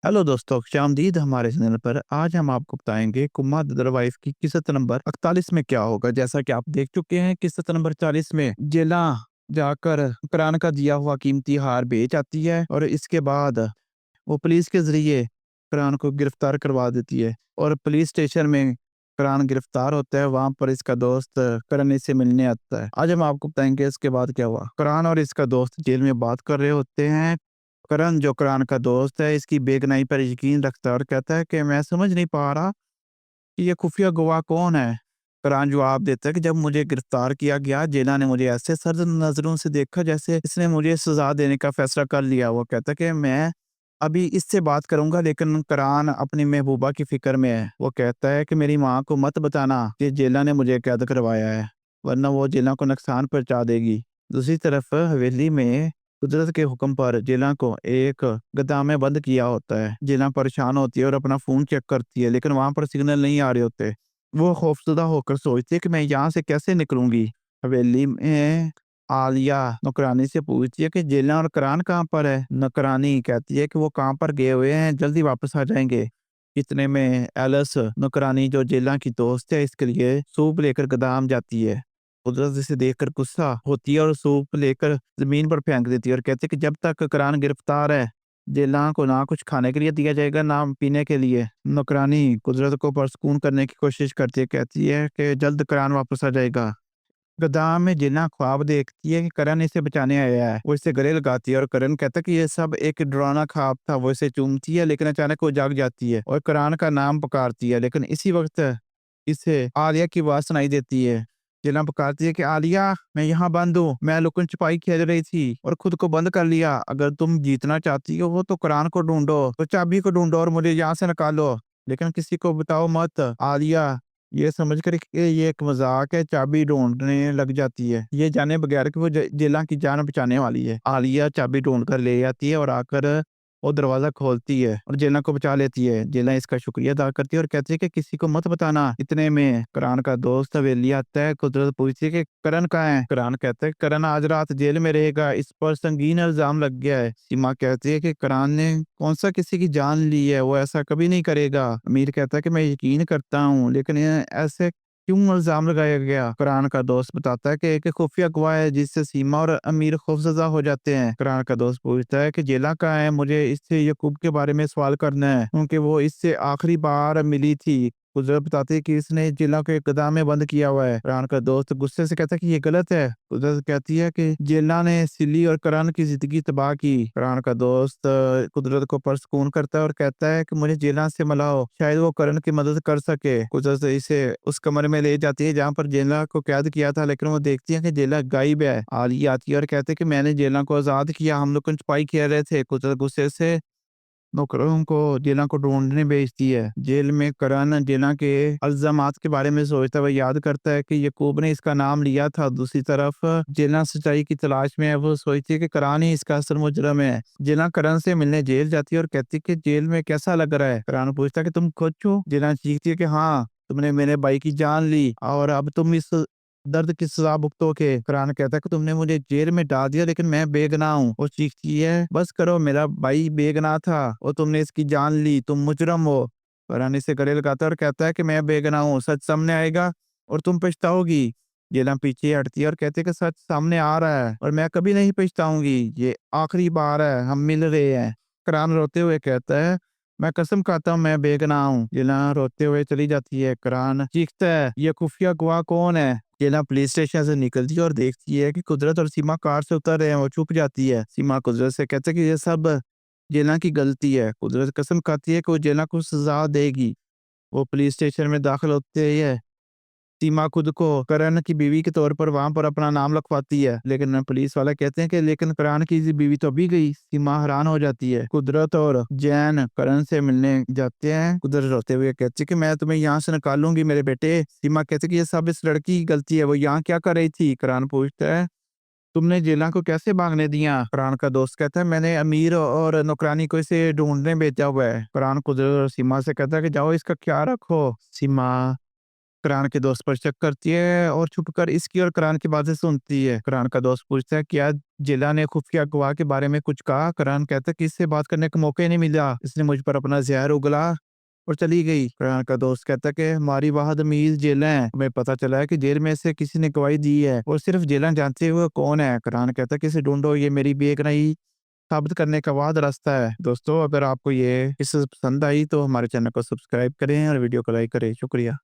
Hello दोस्तों, खुशामदीद हमारे channel पर। आज हम आपको बताएंगे कुम्मा दरवाइफ की किस्त नंबर 48 में क्या होगा। जैसा कि आप देख चुके हैं, किस्त नंबर 40 में जेला जाकर कुरान का दिया हुआ कीमती हार बेच आती है और इसके बाद वो पुलिस के जरिए कुरान को गिरफ्तार करवा देती है और पुलिस स्टेशन में कुरान गिरफ्तार होता है। वहां पर इसका दोस्त करण इससे मिलने आता है। आज हम आपको बताएंगे इसके बाद क्या हुआ। कुरान और इसका दोस्त जेल में बात कर रहे होते हैं। करण जो कुरान का दोस्त है, इसकी बेगनाई पर यकीन रखता है और कहता है कि मैं समझ नहीं पा रहा कि ये खुफिया गवाह कौन है। कुरान जवाब देता है कि जब मुझे गिरफ्तार किया गया, जेला ने मुझे ऐसे सर्द नजरों से देखा जैसे इसने मुझे सजा देने का फैसला कर लिया। वो कहता है कि मैं अभी इससे बात करूंगा, लेकिन कुरान अपनी महबूबा की फिक्र में है। वो कहता है कि मेरी माँ को मत बताना कि जेला ने मुझे कैद करवाया है, वरना वो जेला को नुकसान पहुंचा देगी। दूसरी तरफ हवेली में कुदरत के हुक्म पर जेला को एक गोदाम में बंद किया होता है। जेला परेशान होती है और अपना फोन चेक करती है, लेकिन वहां पर सिग्नल नहीं आ रहे होते। वो खौफजदा होकर सोचती है कि मैं यहाँ से कैसे निकलूंगी। हवेली में आलिया नौकरानी से पूछती है कि जेला और कुरान कहाँ पर है। नौकरानी कहती है कि वो कहाँ पर गए हुए हैं, जल्दी वापस आ जाएंगे। इतने में एलिस नौकरानी जो जेला की दोस्त है, इसके लिए सूप लेकर गोदाम जाती है। कुदरत इसे देखकर गुस्सा होती है और सूप लेकर जमीन पर फेंक देती है और कहती है कि जब तक कुरान गिरफ्तार है, जेला को ना कुछ खाने के लिए दिया जाएगा ना पीने के लिए। नौकरानी कुदरत को परसकून करने की कोशिश करती है, कहती है कि जल्द कुरान वापस आ जाएगा। गोदाम में जिन्ना ख्वाब देखती है कि करण इसे बचाने आया है। वो इसे गले लगाती है और करण कहता है कि ये सब एक डरावना ख्वाब था। वो इसे चूमती है, लेकिन अचानक वो जाग जाती है और कुरान का नाम पुकारती है। लेकिन इसी वक्त इसे आलिया की आवाज सुनाई देती है। जिन्ना पुकारती है कि आलिया, मैं यहाँ बंद हूँ। मैं लुकन छुपाई खेल रही थी और खुद को बंद कर लिया। अगर तुम जीतना चाहती हो तो कुरान को ढूंढो, तो चाबी को ढूंढो और मुझे यहाँ से निकालो, लेकिन किसी को बताओ मत। आलिया ये समझकर कि ये एक मजाक है, चाबी ढूंढने लग जाती है, ये जाने बगैर कि वो जेला की जान बचाने वाली है। आलिया चाबी ढूंढ कर ले आती है और आकर वो दरवाजा खोलती है और जेला को बचा लेती है। जेला इसका शुक्रिया अदा करती है और कहती है कि किसी को मत बताना। इतने में कुरान का दोस्त हवेली आता है। कुदरत पूछती है कि करण कहाँ है। कुरान कहता है करण आज रात जेल में रहेगा, इस पर संगीन इल्जाम लग गया है। सीमा कहती है कि कुरान ने कौन सा किसी की जान ली है, वो ऐसा कभी नहीं करेगा। अमीर कहता है कि मैं यकीन करता हूँ, लेकिन ये ऐसे क्यों इल्जाम लगाया गया। कुरान का दोस्त बताता है कि एक खुफिया गवाह है जिससे सीमा और अमीर खौफजदा हो जाते हैं। कुरान का दोस्त पूछता है कि जेला कहाँ है, मुझे इससे यकूब के बारे में सवाल करना है, क्योंकि वो इससे आखिरी बार मिली थी। कुदरत बताती है कि इसने जिला को एक गोदाम में बंद किया हुआ है। कुरान का दोस्त गुस्से से कहता है कि ये गलत है। कुदरत कहती है कि जेला ने सिली और कुरान की जिंदगी तबाह की। कुरान का दोस्त कुदरत को परसकून करता है और कहता है कि मुझे जेला से मिलाओ, शायद वो करण की मदद कर सके। कुदरत इसे उस कमरे में ले जाती है जहाँ पर जेला को कैद किया था, लेकिन वो देखती है कि जेला गायब है। आली आती है और कहते हैं कि मैंने जेला को आजाद किया, हम लोग छुपाई खेल रहे थे। कुदरत गुस्से से नौकरों को जेला को ढूंढने भेजती है। जेल में करण जेला के अल्जामात के बारे में सोचता है। वह याद करता है कि यकूब ने इसका नाम लिया था। दूसरी तरफ जेला सच्चाई की तलाश में है। वो सोचती है कि करण ही इसका असल मुजरम है। जेला करण से मिलने जेल जाती है और कहती है कि जेल में कैसा लग रहा है। करण पूछता है कि तुम खुश हो। जेला चीखती है कि हाँ, तुमने मेरे भाई की जान ली और अब तुम इस दर्द की सजा भुगतोगे। कुरान कहता है कि तुमने मुझे जेल में डाल दिया, लेकिन मैं बेगुनाह हूँ। वो चीखती है, बस करो, मेरा भाई बेगुनाह था और तुमने इसकी जान ली, तुम मुजरम हो। कुरान इसे गले लगाता है और कहता है कि मैं बेगुनाह हूँ, सच सामने आएगा और तुम पछताओगी। जेला पीछे हटती है और कहते है कि सच सामने आ रहा है और मैं कभी नहीं पछताऊंगी, ये आखिरी बार है, हम मिल रहे हैं। कुरान रोते हुए कहता है, मैं कसम खाता हूँ मैं बेगुनाह हूँ। जेला रोते हुए चली जाती है। कुरान चीखता है, ये खुफिया गवाह कौन है। जेला पुलिस स्टेशन से निकलती है और देखती है कि कुदरत और सीमा कार से उतर रहे हैं। वो चुप जाती है। सीमा कुदरत से कहते है कि ये सब जेला की गलती है। कुदरत कसम खाती है कि वो जेला को सजा देगी। वो पुलिस स्टेशन में दाखिल होते ही है। सीमा खुद को करण की बीवी के तौर पर वहां पर अपना नाम लिखवाती है, लेकिन पुलिस वाले कहते हैं कि लेकिन करण की बीवी तो अभी गई। सीमा हैरान हो जाती है। कुदरत और जैन करण से मिलने जाते हैं। कुदरत रोते हुए कहती है कि मैं तुम्हें यहाँ से निकालूंगी मेरे बेटे। सीमा कहती है कि ये सब इस लड़की की गलती है, वो यहाँ क्या कर रही थी। करण पूछता है, तुमने जेला को कैसे भागने दिया। कुरान का दोस्त कहता है, मैंने अमीर और नौकरानी को इसे ढूंढने भेजा हुआ है। कुरान कुदरत और सीमा से कहता है कि जाओ इसका ख्याल रखो। सीमा करान के दोस्त पर शक करती है और छुपकर इसकी और करान की बातें सुनती है। करान का दोस्त पूछता है क्या जिला ने खुफिया गवाह के बारे में कुछ कहा? करान कहता है कि इससे बात करने का मौका ही नहीं मिला, इसने मुझ पर अपना जहर उगला और चली गई। करान का दोस्त कहता है कि हमारी वहां तमीज जेलें हैं, हमें पता चला है कि जेल में से किसी ने गवाही दी है और सिर्फ जेलें जानते हुए कौन है। करान कहता है कि इसे ढूंढो, ये मेरी बेग नहीं साबित करने का वाद रास्ता है। दोस्तों, अगर आपको ये किस्सा पसंद आई तो हमारे चैनल को सब्सक्राइब करें और वीडियो को लाइक करें। शुक्रिया।